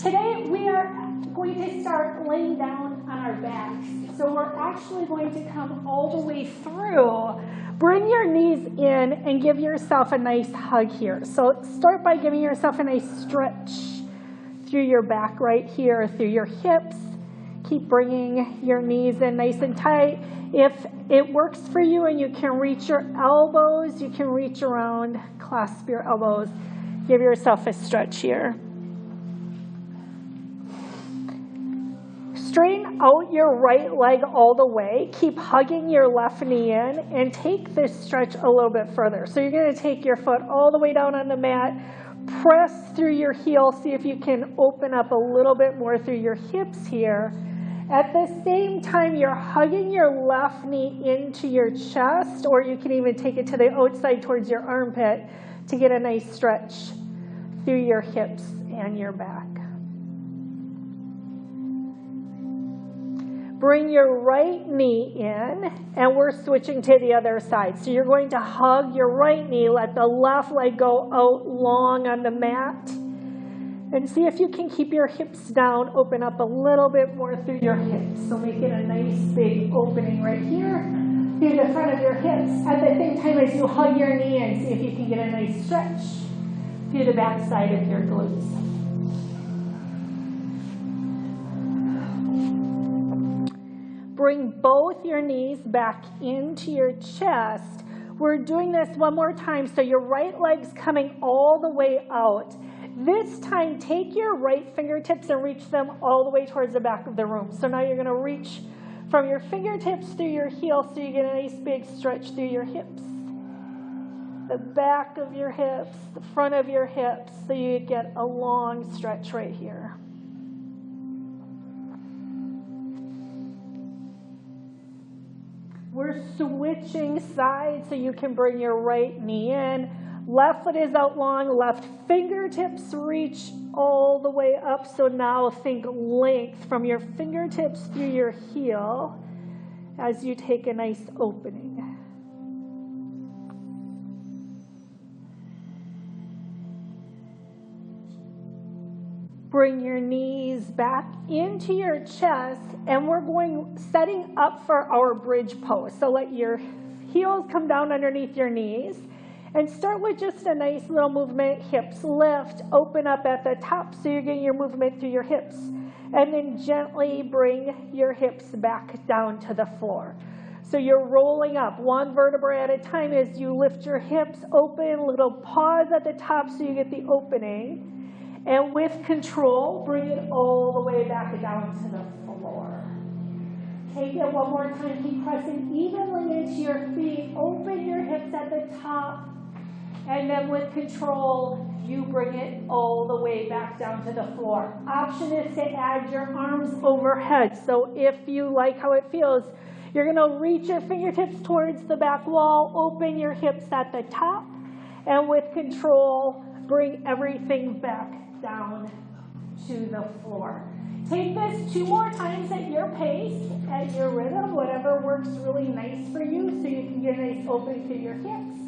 Today we are going to start laying down on our backs. So we're actually going to come all the way through. Bring your knees in and give yourself a nice hug here. So start by giving yourself a nice stretch through your back right here, through your hips. Keep bringing your knees in nice and tight. If it works for you and you can reach your elbows, you can reach around, clasp your elbows. Give yourself a stretch here. Straighten out your right leg all the way. Keep hugging your left knee in and take this stretch a little bit further. So you're going to take your foot all the way down on the mat. Press through your heel. See if you can open up a little bit more through your hips here. At the same time, you're hugging your left knee into your chest, or you can even take it to the outside towards your armpit to get a nice stretch through your hips and your back. Bring your right knee in, and we're switching to the other side. So you're going to hug your right knee, let the left leg go out long on the mat, and see if you can keep your hips down, open up a little bit more through your hips. So make it a nice big opening right here through the front of your hips. At the same time as you hug your knee in, see if you can get a nice stretch through the back side of your glutes. Bring both your knees back into your chest. We're doing this one more time, so your right leg's coming all the way out. This time, take your right fingertips and reach them all the way towards the back of the room. So now you're going to reach from your fingertips through your heel so you get a nice big stretch through your hips. The back of your hips, the front of your hips, so you get a long stretch right here. We're switching sides so you can bring your right knee in. Left foot is out long, left fingertips reach all the way up. So now think length from your fingertips through your heel as you take a nice opening. Bring your knees back into your chest, and we're setting up for our bridge pose. So let your heels come down underneath your knees. And start with just a nice little movement. Hips lift, open up at the top so you're getting your movement through your hips. And then gently bring your hips back down to the floor. So you're rolling up one vertebra at a time as you lift your hips open, little pause at the top so you get the opening. And with control, bring it all the way back down to the floor. Take it one more time. Keep pressing evenly into your feet. Open your hips at the top. And then with control, you bring it all the way back down to the floor. Option is to add your arms overhead. So if you like how it feels, you're going to reach your fingertips towards the back wall, open your hips at the top, and with control, bring everything back down to the floor. Take this 2 more times at your pace, at your rhythm, whatever works really nice for you, so you can get a nice open through your hips.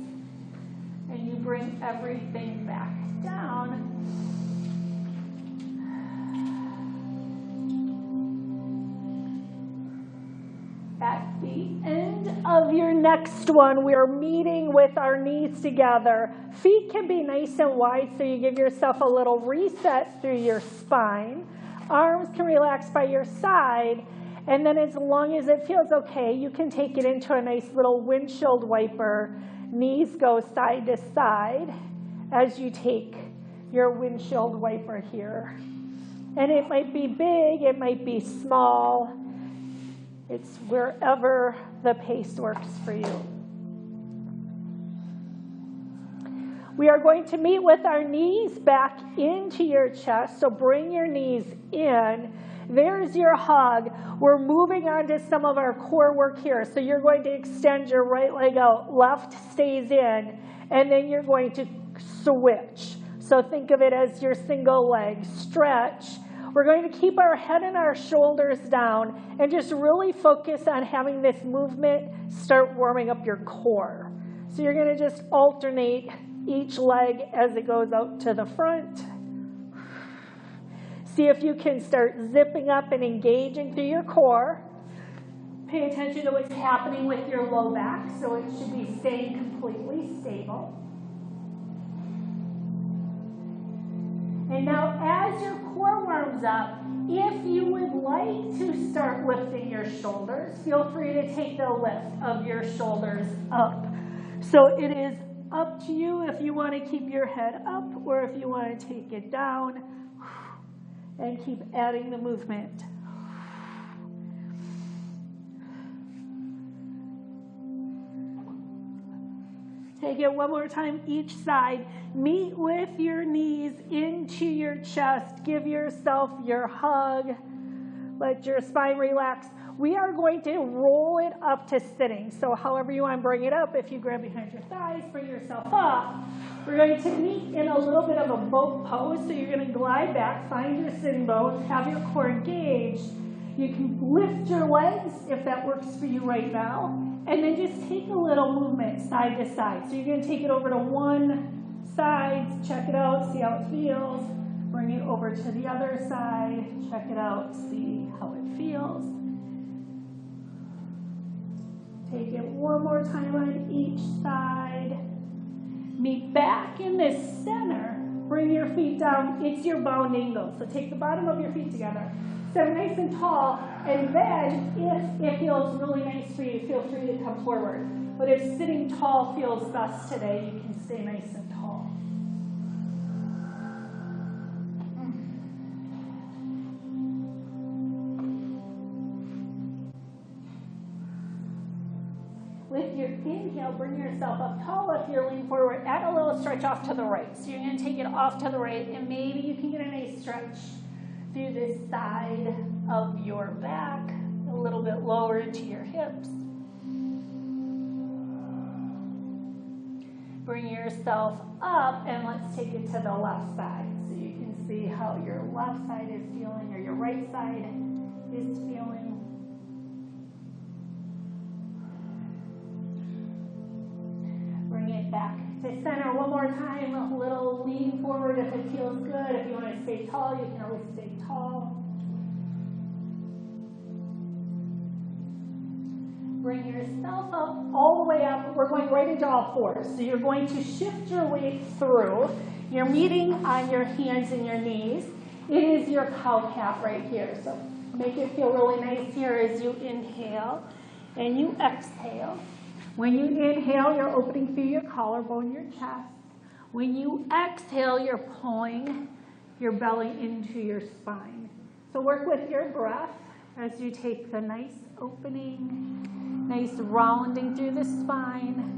And you bring everything back down. At the end of your next one, we are meeting with our knees together. Feet can be nice and wide, so you give yourself a little reset through your spine. Arms can relax by your side. And then as long as it feels okay, you can take it into a nice little windshield wiper. Knees go side to side as you take your windshield wiper here. And it might be big, it might be small. It's wherever the pace works for you. We are going to meet with our knees back into your chest, so bring your knees in. There's your hug. We're moving on to some of our core work here. So you're going to extend your right leg out, left stays in, and then you're going to switch. So think of it as your single leg stretch. We're going to keep our head and our shoulders down and just really focus on having this movement start warming up your core. So you're going to just alternate each leg as it goes out to the front. See if you can start zipping up and engaging through your core. Pay attention to what's happening with your low back, so it should be staying completely stable. And now as your core warms up, if you would like to start lifting your shoulders, feel free to take the lift of your shoulders up. So it is up to you if you want to keep your head up or if you want to take it down and keep adding the movement. Take it one more time each side. Meet with your knees into your chest. Give yourself your hug. Let your spine relax. We are going to roll it up to sitting. So however you want to bring it up, if you grab behind your thighs, bring yourself up. We're going to meet in a little bit of a boat pose. So you're going to glide back, find your sitting bones, have your core engaged. You can lift your legs if that works for you right now. And then just take a little movement side to side. So you're going to take it over to one side, check it out, see how it feels. Bring it over to the other side, check it out, see how it feels. Take it one more time on each side. Meet back in the center. Bring your feet down. It's your bound angle. So take the bottom of your feet together. Sit nice and tall. And then if it feels really nice for you, feel free to come forward. But if sitting tall feels best today, you can stay nice and tall. With your inhale, bring yourself up tall. If you're leaning forward, add a little stretch off to the right. So you're going to take it off to the right, and maybe you can get a nice stretch through this side of your back, a little bit lower into your hips. Bring yourself up, and let's take it to the left side. So you can see how your left side is feeling, or your right side is feeling. Bring it back to center one more time. A little lean forward if it feels good. If you want to stay tall, you can always stay tall. Bring yourself up, all the way up. We're going right into all fours. So you're going to shift your weight through. You're meeting on your hands and your knees. It is your cow cat right here. So make it feel really nice here as you inhale and you exhale. When you inhale, you're opening through your collarbone, your chest. When you exhale, you're pulling your belly into your spine. So work with your breath as you take the nice opening, nice rounding through the spine.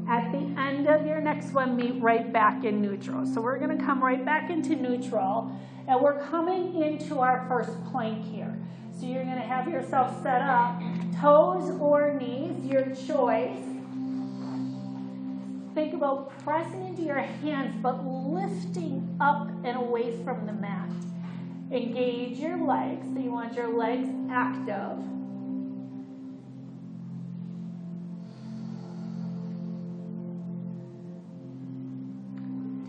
At the end of your next one, meet right back in neutral. So we're going to come right back into neutral, and we're coming into our first plank here. So you're going to have yourself set up, toes or knees, your choice. Think about pressing into your hands, but lifting up and away from the mat. Engage your legs, so you want your legs active.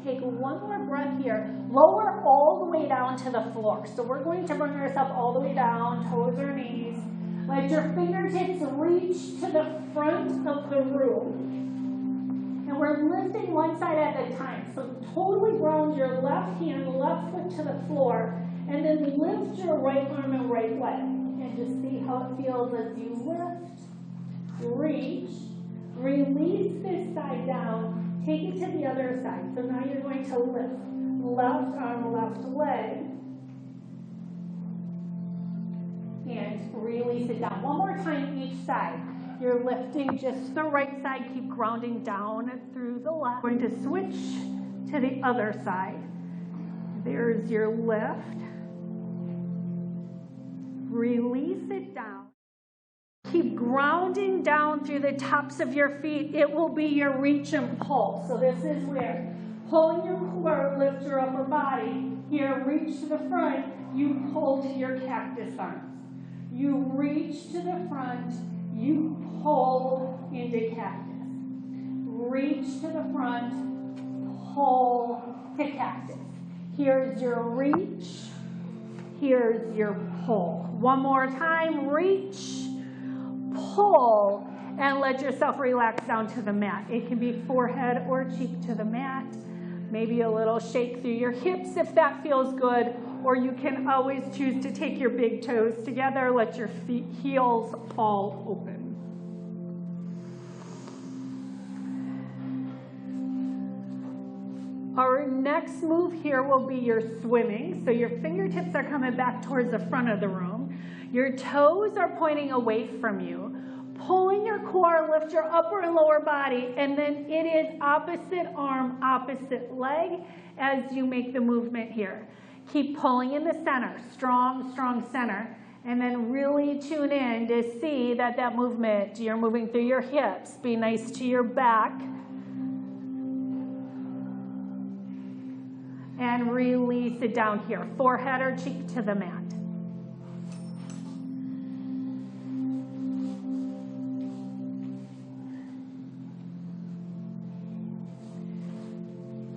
Take one more breath here. Lower all the way down to the floor. So we're going to bring ourselves all the way down, toes or knees. Let your fingertips reach to the front of the room. And we're lifting one side at a time. So totally ground your left hand, left foot to the floor, and then lift your right arm and right leg. And just see how it feels as you lift, reach, release this side down. Take it to the other side. So now you're going to lift. Left arm, left leg. And release it down. One more time each side. You're lifting just the right side. Keep grounding down through the left. Going to switch to the other side. There's your lift. Release it down. Keep grounding down through the tops of your feet. It will be your reach and pull. So this is where pulling your core, lift your upper body. Here, reach to the front. You pull to your cactus arms. You reach to the front. You pull into cactus. Reach to the front. to cactus. Here's your reach. Here's your pull. One more time, reach, pull, and let yourself relax down to the mat. It can be forehead or cheek to the mat. Maybe a little shake through your hips if that feels good, or you can always choose to take your big toes together, let your heels fall open. Our next move here will be your swimming. So your fingertips are coming back towards the front of the room. Your toes are pointing away from you. Pulling your core, lift your upper and lower body, and then it is opposite arm, opposite leg as you make the movement here. Keep pulling in the center, strong, strong center, and then really tune in to see that that movement, you're moving through your hips. Be nice to your back. And release it down here, forehead or cheek to the mat.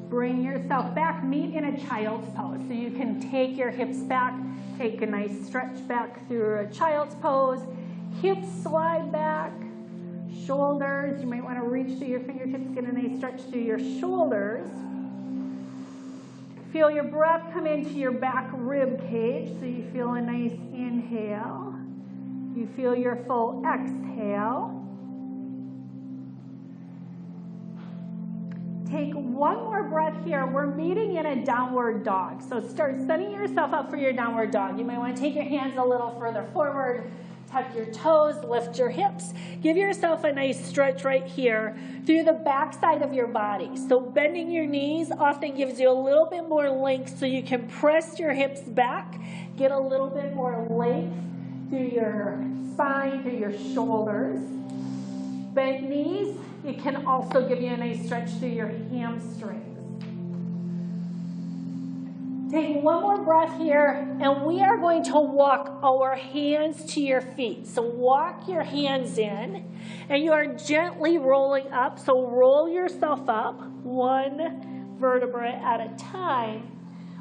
Bring yourself back, meet in a child's pose. So you can take your hips back, take a nice stretch back through a child's pose. Hips slide back, shoulders, you might want to reach through your fingertips, get a nice stretch through your shoulders. Feel your breath come into your back rib cage, so you feel a nice inhale. You feel your full exhale. Take one more breath here. We're meeting in a downward dog. So start setting yourself up for your downward dog. You might want to take your hands a little further forward, tuck your toes, lift your hips. Give yourself a nice stretch right here through the back side of your body. So bending your knees often gives you a little bit more length so you can press your hips back, get a little bit more length through your spine, through your shoulders. Bent knees, it can also give you a nice stretch through your hamstrings. Take one more breath here, and we are going to walk our hands to your feet. So walk your hands in, and you are gently rolling up. So roll yourself up, one vertebra at a time.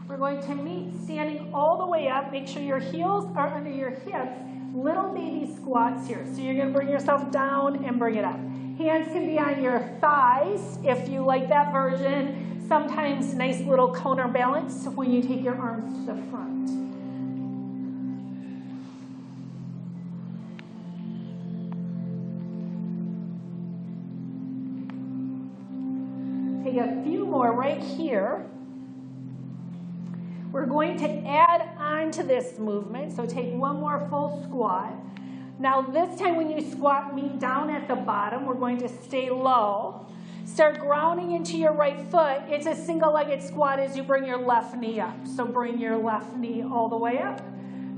We're going to meet standing all the way up. Make sure your heels are under your hips. Little baby squats here. So you're going to bring yourself down and bring it up. Hands can be on your thighs if you like that version. Sometimes nice little counterbalance when you take your arms to the front. Take a few more right here. We're going to add on to this movement, so take one more full squat. Now this time when you squat, meet down at the bottom. We're going to stay low. Start grounding into your right foot. It's a single-legged squat as you bring your left knee up. So bring your left knee all the way up.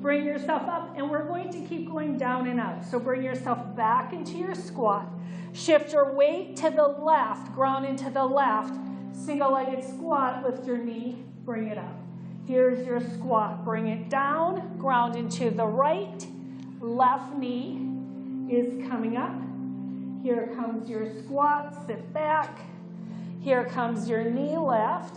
Bring yourself up, and we're going to keep going down and out. So bring yourself back into your squat. Shift your weight to the left, ground into the left. Single-legged squat, lift your knee, bring it up. Here's your squat. Bring it down, ground into the right. Left knee is coming up. Here comes your squat, sit back. Here comes your knee lift.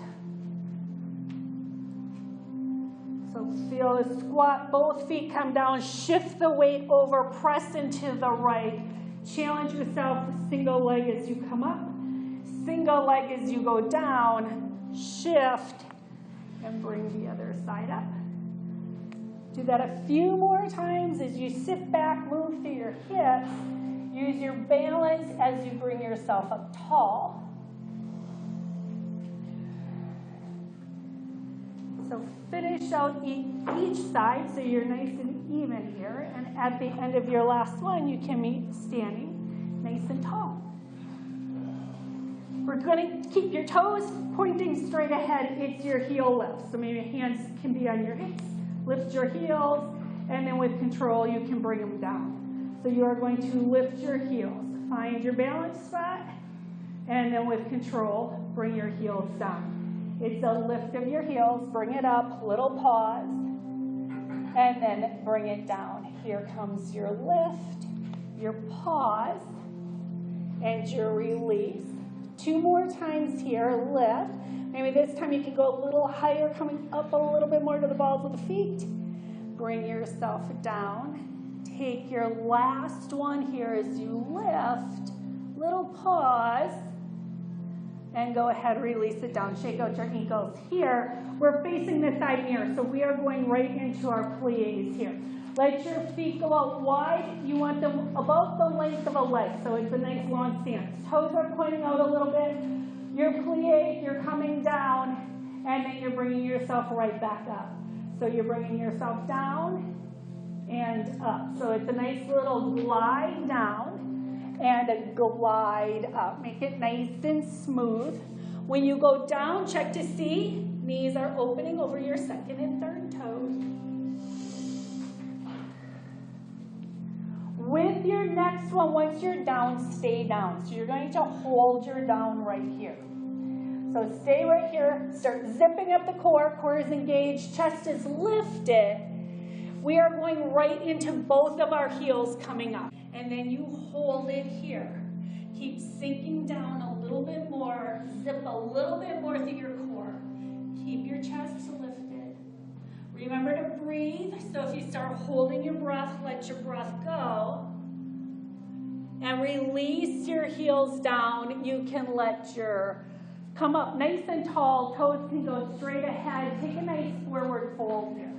So feel the squat, both feet come down, shift the weight over, press into the right. Challenge yourself, single leg as you come up, single leg as you go down, shift, and bring the other side up. Do that a few more times as you sit back, move through your hips. Use your balance as you bring yourself up tall. So finish out each side so you're nice and even here. And at the end of your last one, you can meet standing nice and tall. We're going to keep your toes pointing straight ahead. It's your heel lift. So maybe hands can be on your hips. Lift your heels, and then with control, you can bring them down. So you are going to lift your heels. Find your balance spot, and then with control, bring your heels down. It's a lift of your heels. Bring it up, little pause, and then bring it down. Here comes your lift, your pause, and your release. Two more times here, lift. Maybe this time you can go a little higher, coming up a little bit more to the balls of the feet. Bring yourself down. Take your last one here as you lift. Little pause. And go ahead, release it down. Shake out your ankles. Here, we're facing the side mirror, so we are going right into our plies here. Let your feet go out wide. You want them about the length of a leg, so it's a nice long stance. Toes are pointing out a little bit. Your plie, you're coming down, and then you're bringing yourself right back up. So you're bringing yourself down and up. So it's a nice little glide down and a glide up. Make it nice and smooth. When you go down, check to see knees are opening over your second and third toes. With your next one, once you're down, stay down. So you're going to hold your down right here. So stay right here. Start zipping up the core. Core is engaged. Chest is lifted. We are going right into both of our heels coming up. And then you hold it here. Keep sinking down a little bit more. Zip a little bit more through your core. Keep your chest lifted. Remember to breathe. So if you start holding your breath, let your breath go. And release your heels down. You can let your come up nice and tall. Toes can go straight ahead. Take a nice forward fold here.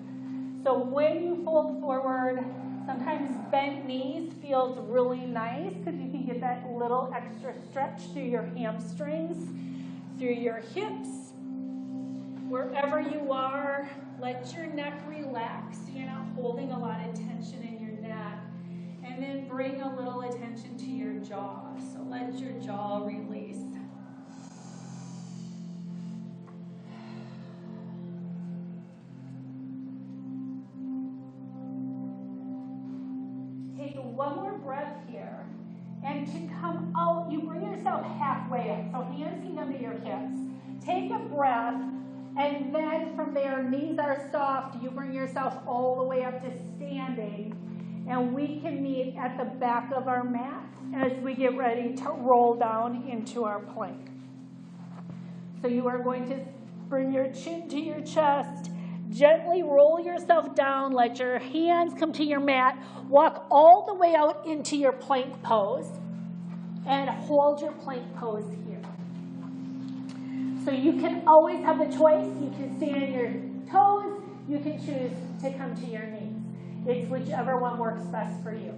So when you fold forward, sometimes bent knees feels really nice because you can get that little extra stretch through your hamstrings, through your hips. Wherever you are, let your neck relax. So you're not holding a lot of tension in your neck. And then bring a little attention to your jaw. So let your jaw release. Take one more breath here. And to come out, you bring yourself halfway up. So hands can come to your hips. Take a breath. And then from there, knees are soft. You bring yourself all the way up to standing. And we can meet at the back of our mat as we get ready to roll down into our plank. So you are going to bring your chin to your chest. Gently roll yourself down. Let your hands come to your mat. Walk all the way out into your plank pose. And hold your plank pose here. So you can always have the choice. You can stand on your toes. You can choose to come to your knees. It's whichever one works best for you.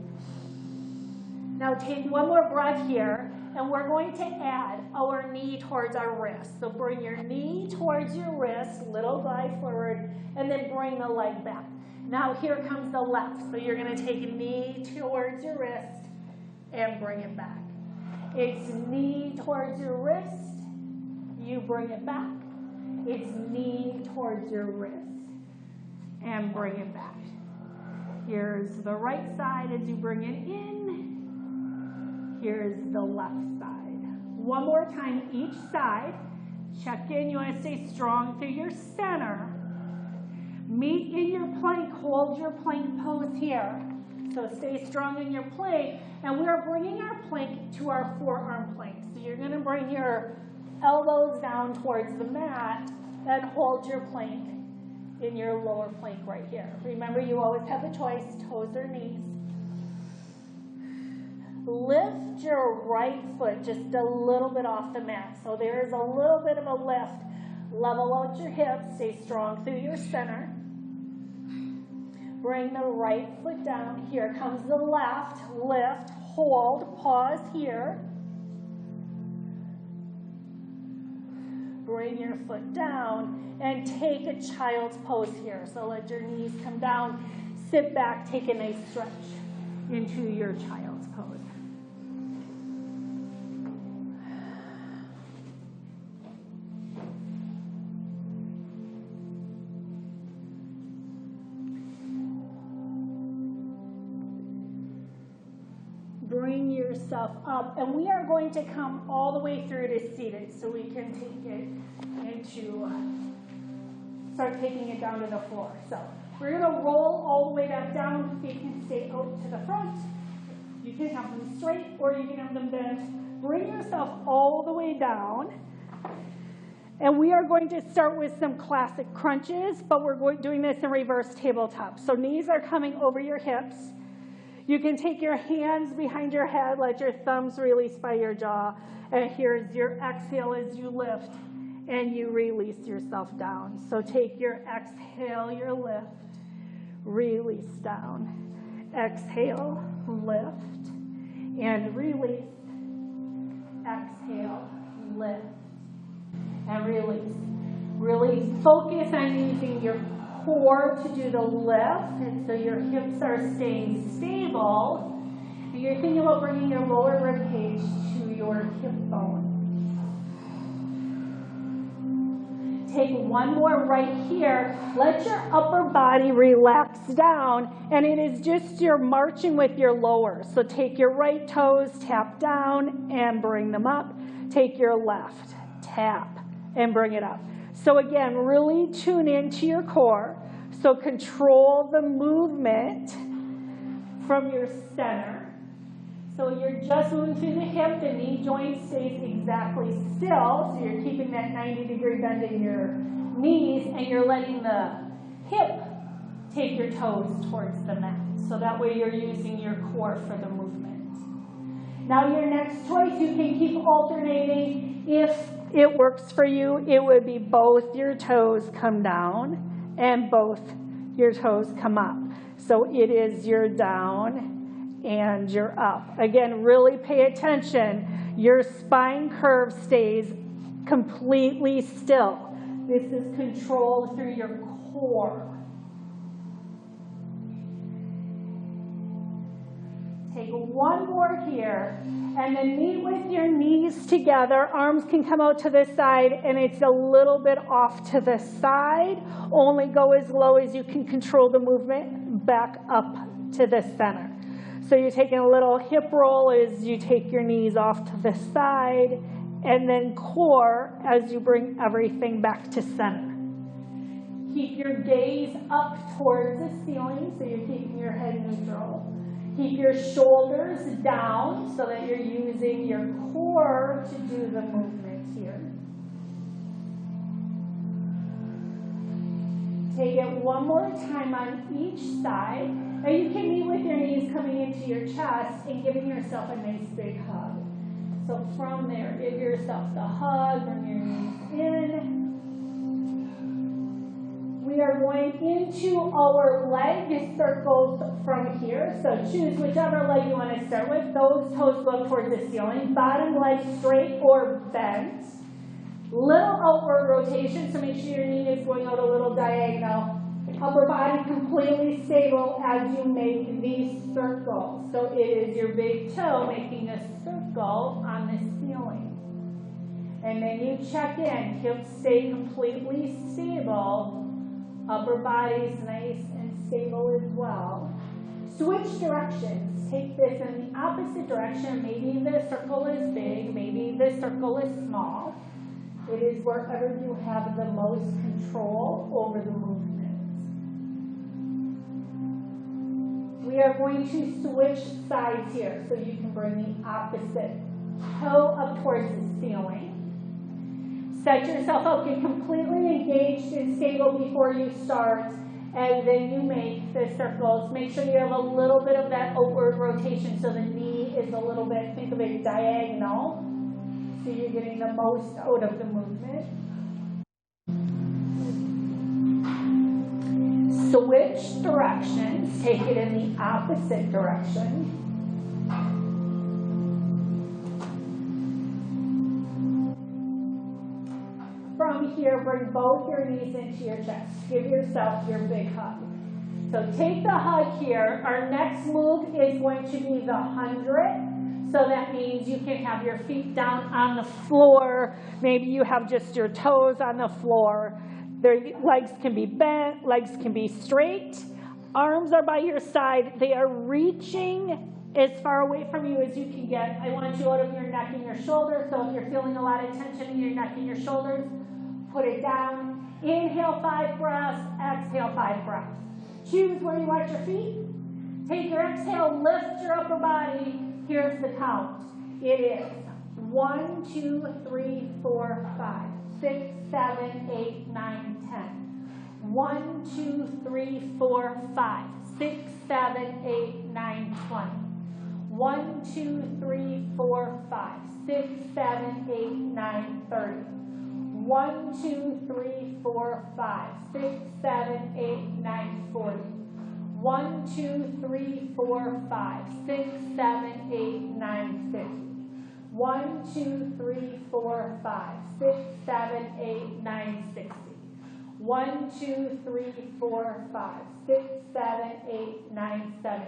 Now take one more breath here, and we're going to add our knee towards our wrist. So bring your knee towards your wrist, little glide forward, and then bring the leg back. Now here comes the left. So you're going to take a knee towards your wrist and bring it back. It's knee towards your wrist. You bring it back. It's knee towards your wrist and bring it back. Here's the right side as you bring it in. Here's the left side. One more time each side. Check in. You want to stay strong through your center. Meet in your plank. Hold your plank pose here. So stay strong in your plank. And we are bringing our plank to our forearm plank. So you're going to bring your elbows down towards the mat and hold your plank in your lower plank right here. Remember, you always have the choice, toes or knees. Lift your right foot just a little bit off the mat. So there is a little bit of a lift. Level out your hips. Stay strong through your center. Bring the right foot down. Here comes the left. Lift, hold, pause here. Bring your foot down and take a child's pose here. So let your knees come down, sit back, take a nice stretch into your child's pose. Bring yourself up, and we are going to come all the way through to seated, so we can take it into, start taking it down to the floor. So we're going to roll all the way back down. Feet can stay out to the front. You can have them straight, or you can have them bent. Bring yourself all the way down, And we are going to start with some classic crunches, but we're doing this in reverse tabletop. So knees are coming over your hips. You can take your hands behind your head, let your thumbs release by your jaw. And here's your exhale as you lift and you release yourself down. So take your exhale, your lift, release down. Exhale, lift, and release. Exhale, lift, and release. Really focus on using your core to do the lift, and so your hips are staying stable. And you're thinking about bringing your lower rib cage to your hip bone. Take one more right here. Let your upper body relax down, and it is just you're marching with your lower. So take your right toes, tap down, and bring them up. Take your left, tap, and bring it up. So again, really tune into your core. So control the movement from your center. So you're just moving through the hip, the knee joint stays exactly still. So you're keeping that 90-degree bend in your knees, and you're letting the hip take your toes towards the mat. So that way you're using your core for the movement. Now your next choice, you can keep alternating. If it works for you, it would be both your toes come down and both your toes come up. So it is your down and you're up. Again, really pay attention. Your spine curve stays completely still. This is controlled through your core. Take one more here, and then meet with your knees together. Arms can come out to the side, and it's a little bit off to the side. Only go as low as you can control the movement back up to the center. So you're taking a little hip roll as you take your knees off to the side, and then core as you bring everything back to center. Keep your gaze up towards the ceiling, so you're keeping your head neutral. Keep your shoulders down so that you're using your core to do the movement here. Take it one more time on each side. Now you can meet with your knees coming into your chest and giving yourself a nice big hug. So from there, give yourself the hug, bring your knees in. We are going into our leg circles from here. So choose whichever leg you want to start with. Those toes go towards the ceiling. Bottom leg straight or bent. Little outward rotation, so make sure your knee is going out a little diagonal. Upper body completely stable as you make these circles. So it is your big toe making a circle on the ceiling. And then you check in. Hips stay completely stable. Upper body's nice and stable as well. Switch directions. Take this in the opposite direction. Maybe the circle is big, maybe the circle is small. It is wherever you have the most control over the movement. We are going to switch sides here, so you can bring the opposite toe up towards the ceiling. Set yourself up, get completely engaged and stable before you start, and then you make the circles. Make sure you have a little bit of that outward rotation so the knee is a little bit, think of it diagonal, so you're getting the most out of the movement. Switch directions, take it in the opposite direction. From here, bring both your knees into your chest. Give yourself your big hug. So take the hug here. Our next move is going to be the 100. So that means you can have your feet down on the floor. Maybe you have just your toes on the floor. Their legs can be bent, legs can be straight. Arms are by your side. They are reaching as far away from you as you can get. I want you out of your neck and your shoulders. So if you're feeling a lot of tension in your neck and your shoulders, put it down. Inhale 5 breaths, exhale 5 breaths. Choose where you want your feet. Take your exhale, lift your upper body. Here's the count. It is 1, 2, 3, 4, 5, 6, 7, 8, 9, 10. 1, 2, 3, 4, 5, 6, 7, 8, 9, 20. 1, 2, 3, 4, 5, 6, 7, 8, 9, 30. 1, 2, 3, 4, 5, 6, 7, 8, 9, 40. 1, 2, 3, 4, 5, 6, 7, 8, 9, 50. 1, 2, 3, 4, 5, 6, 7, 8, 9, 60. 1, 2, 3, 4, 5, 6, 7, 8, 9, 70.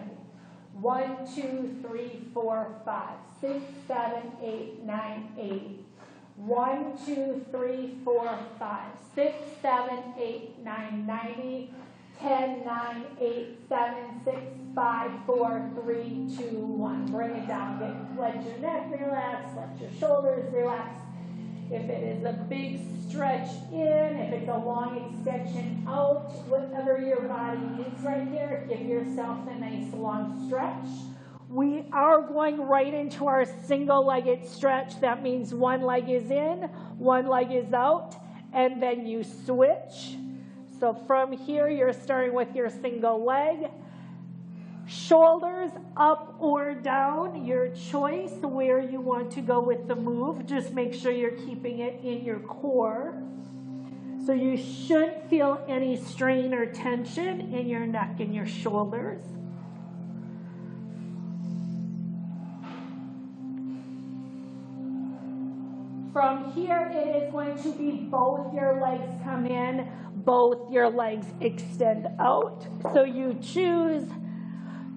1, 2, 3, 4, 5, 6, 7, 8, 9, 80. 1, 2, 3, 4, 5, 6, 7, 8, 9, 90. 10, 9, 8, 7, 6, 5, 4, 3, 2, 1. Bring it down. Let your neck relax. Let your shoulders relax. If it is a big stretch in, if it's a long extension out, whatever your body needs right here, give yourself a nice long stretch. We are going right into our single-legged stretch. That means one leg is in, one leg is out, and then you switch. So from here, you're starting with your single leg. Shoulders up or down, your choice where you want to go with the move. Just make sure you're keeping it in your core. So you shouldn't feel any strain or tension in your neck and your shoulders. From here, it is going to be both your legs come in, both your legs extend out. So you choose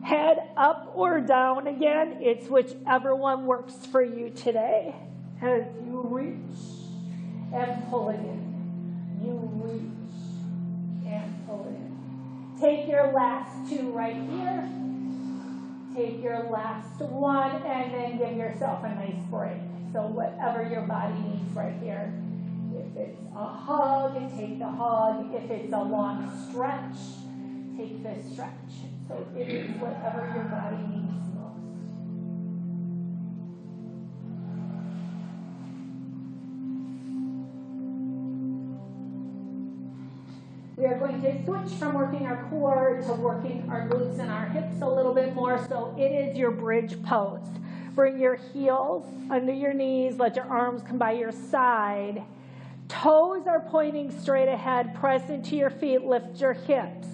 head up or down again. It's whichever one works for you today. As you reach and pull it in. You reach and pull it in. Take your last two right here. Take your last one and then give yourself a nice break. So whatever your body needs right here. If it's a hug, take the hug. If it's a long stretch, take the stretch. So it is whatever your body needs most. We are going to switch from working our core to working our glutes and our hips a little bit more. So it is your bridge pose. Bring your heels under your knees. Let your arms come by your side. Toes are pointing straight ahead. Press into your feet. Lift your hips.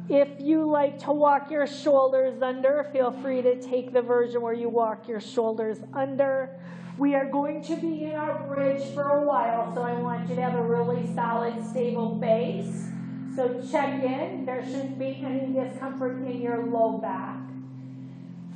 If you like to walk your shoulders under, feel free to take the version where you walk your shoulders under. We are going to be in our bridge for a while, so I want you to have a really solid, stable base. So check in. There shouldn't be any discomfort in your low back.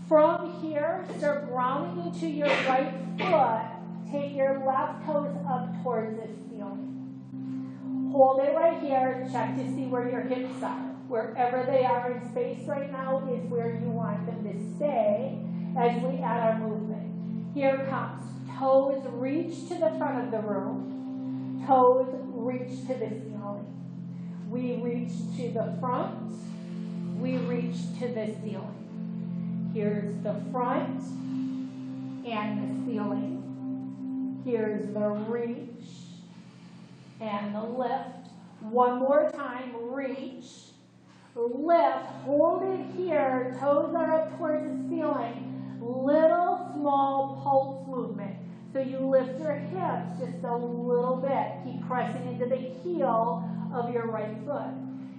From here, start grounding into your right foot. Take your left toes up towards the ceiling. Hold it right here. Check to see where your hips are. Wherever they are in space right now is where you want them to stay as we add our movement. Here it comes. Toes reach to the front of the room. Toes reach to the ceiling. We reach to the front. We reach to the ceiling. Here's the front and the ceiling. Here's the reach and the lift. One more time, reach, lift, hold it here. Toes are up towards the ceiling. Little small pulse movement. So you lift your hips just a little bit. Keep pressing into the heel of your right foot.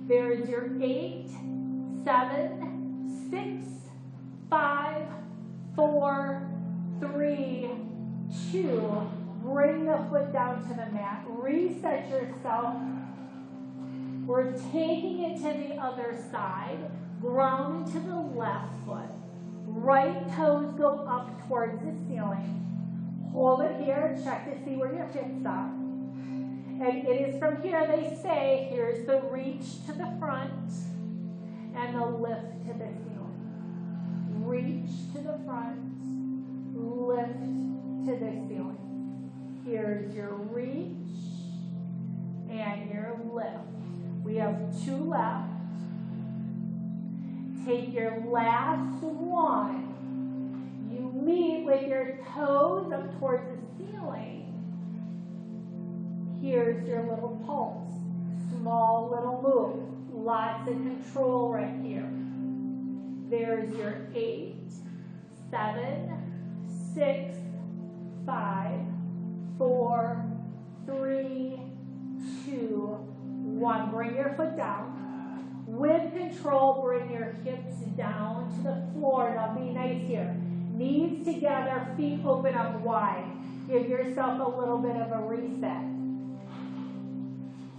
There's your 8, 7, 6, 5, 4, 3, 2. Bring the foot down to the mat. Reset yourself. We're taking it to the other side. Ground into the left foot. Right toes go up towards the ceiling. Hold it here. Check to see where your hips are. And it is from here they say, here's the reach to the front and the lift to the ceiling. Reach to the front, lift to the ceiling. Here's your reach and your lift. We have 2 left. Take your last one. You meet with your toes up towards the ceiling. Here's your little pulse. Small little move. Lots of control right here. There's your 8, 7, 6, 5, 4, 3, 2, 1. Bring your foot down. With control, bring your hips down to the floor. Now be nice here. Knees together, feet open up wide. Give yourself a little bit of a reset.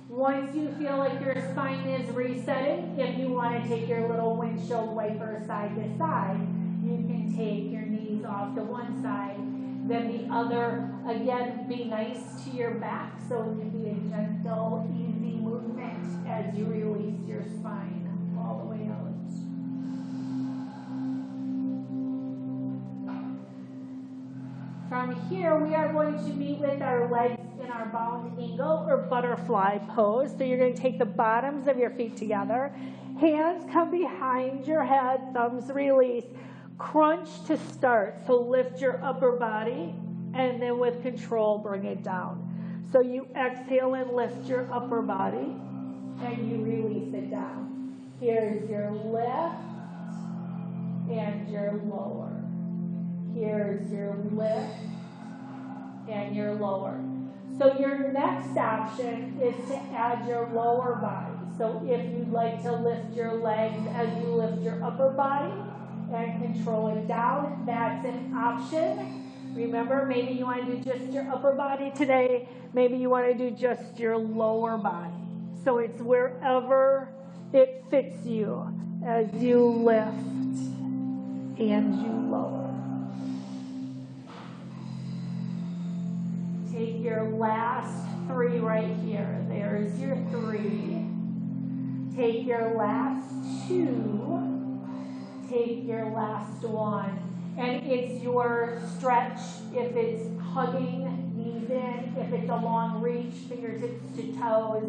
Once you feel like your spine is resetting, if you want to take your little windshield wiper side to side, you can take your knees off to one side, then the other. Again, be nice to your back, so it can be a gentle, easy movement as you release your spine all the way out. From here, we are going to be with our legs in our bound angle or butterfly pose. So you're going to take the bottoms of your feet together. Hands come behind your head, thumbs release. Crunch to start. So lift your upper body, and then with control, bring it down. So you exhale and lift your upper body, and you release it down. Here's your lift and your lower. Here's your lift and your lower. So your next option is to add your lower body. So if you'd like to lift your legs as you lift your upper body and control it down, that's an option. Remember, maybe you want to do just your upper body today. Maybe you want to do just your lower body. So it's wherever it fits you as you lift and you lower. Take your last 3 right here. There's your 3. Take your last 2. Take your last 1. And it's your stretch. If it's hugging, knees in. If it's a long reach, fingertips to toes.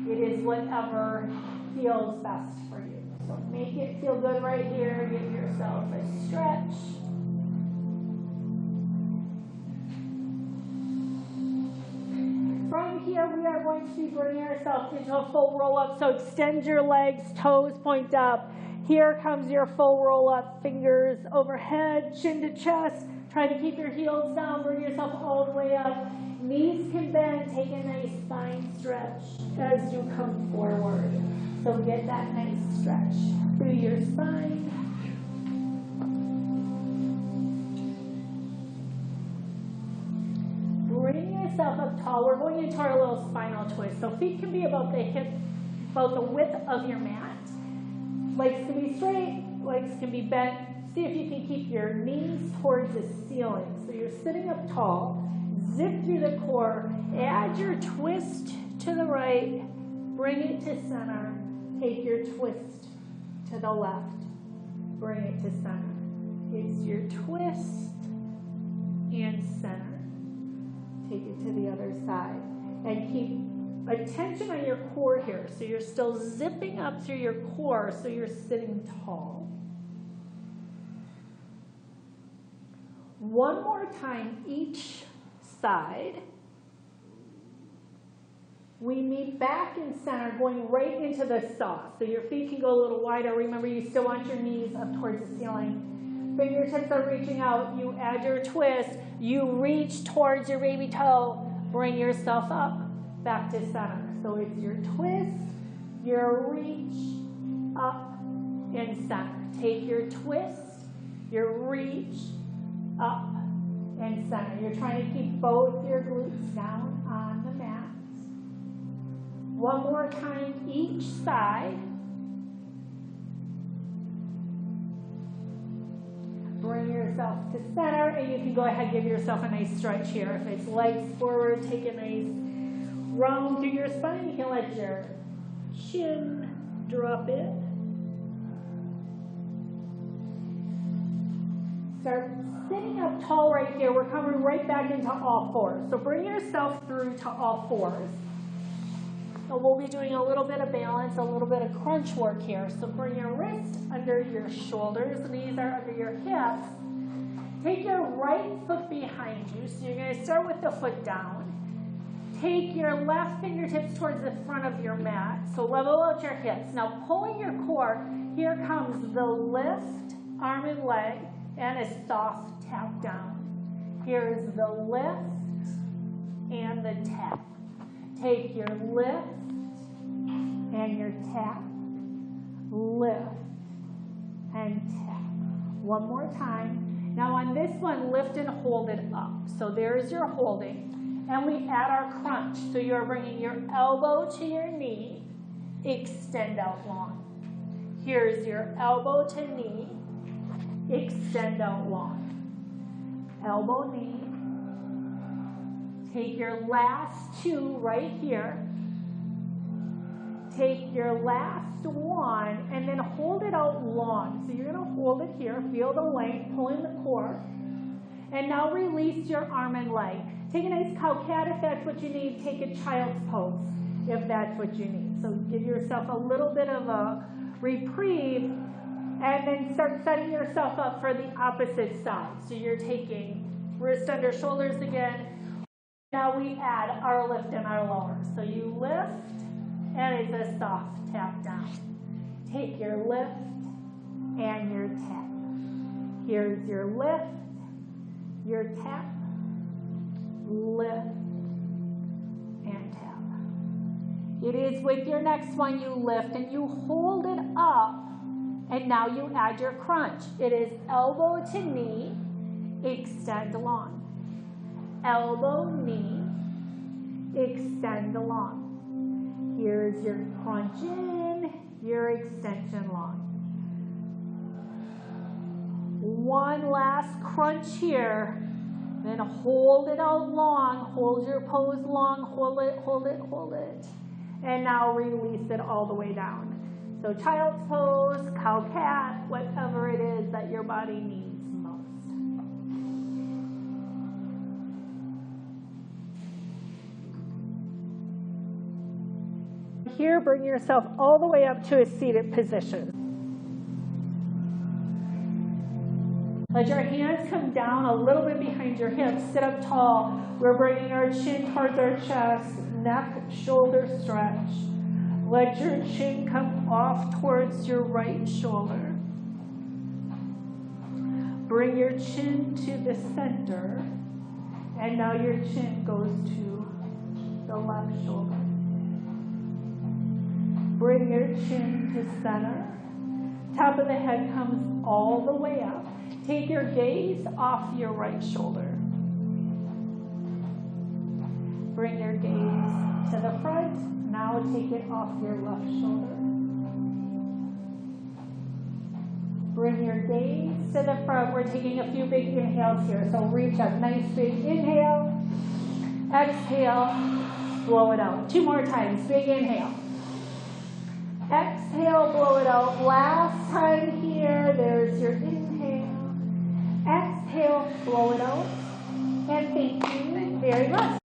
It is whatever feels best for you. So make it feel good right here. Give yourself a stretch. From here, we are going to be bringing ourselves into a full roll-up. So extend your legs, toes point up. Here comes your full roll-up, fingers overhead, chin to chest. Try to keep your heels down, bring yourself all the way up. Knees can bend, take a nice spine stretch as you come forward. So get that nice stretch through your spine. Bring yourself up tall. We're going into our little spinal twist. So feet can be about the hip, about the width of your mat. Legs can be straight, legs can be bent. See if you can keep your knees towards the ceiling. So you're sitting up tall, zip through the core, add your twist to the right, bring it to center, take your twist to the left, bring it to center. It's your twist and center. Take it to the other side. And keep attention on your core here. So you're still zipping up through your core so you're sitting tall. One more time each side. We meet back in center, going right into the saw. So your feet can go a little wider. Remember, you still want your knees up towards the ceiling. Fingertips are reaching out. You add your twist. You reach towards your baby toe. Bring yourself up, back to center. So it's your twist, your reach, up, and center. Take your twist, your reach, up, and center. You're trying to keep both your glutes down on the mat. One more time each side. Bring yourself to center, and you can go ahead and give yourself a nice stretch here. If it's legs forward, take a nice round through your spine. You can let your chin drop in. Start sitting up tall right here. We're coming right back into all fours. So bring yourself through to all fours. So we'll be doing a little bit of balance, a little bit of crunch work here. So bring your wrist under your shoulders, knees are under your hips. Take your right foot behind you. So you're going to start with the foot down. Take your left fingertips towards the front of your mat. So level out your hips. Now pulling your core, here comes the lift, arm and leg, and a soft tap down. Here's the lift and the tap. Take your lift and your tap. Lift and tap. One more time. Now on this one, lift and hold it up. So there's your holding. And we add our crunch. So you're bringing your elbow to your knee, extend out long. Here's your elbow to knee, extend out long. Elbow, knee. Take your last two right here. Take your last one and then hold it out long. So you're going to hold it here, feel the length, pulling the core. And now release your arm and leg. Take a nice cow cat if that's what you need. Take a child's pose if that's what you need. So give yourself a little bit of a reprieve and then start setting yourself up for the opposite side. So you're taking wrist under shoulders again. Now we add our lift and our lower. So you lift and it's a soft tap down. Take your lift and your tap. Here's your lift, your tap, lift, and tap. It is with your next one you lift and you hold it up, and now you add your crunch. It is elbow to knee, extend long. Elbow, knee, extend long. Here's your crunch in, your extension long. One last crunch here. Then hold it out long, hold your pose long, hold it, hold it, hold it. And now release it all the way down. So child's pose, cow cat, whatever it is that your body needs most. Here, bring yourself all the way up to a seated position. Let your hands come down a little bit behind your hips. Sit up tall. We're bringing our chin towards our chest, neck, shoulder stretch. Let your chin come off towards your right shoulder. Bring your chin to the center. And now your chin goes to the left shoulder. Bring your chin to center. Top of the head comes all the way up. Take your gaze off your right shoulder. Bring your gaze to the front. Now take it off your left shoulder. Bring your gaze to the front. We're taking a few big inhales here. So reach up. Nice big inhale. Exhale. Blow it out. Two more times. Big inhale. Exhale. Blow it out. Last time here. There's your inhale. Exhale, blow it out, and thank you very much.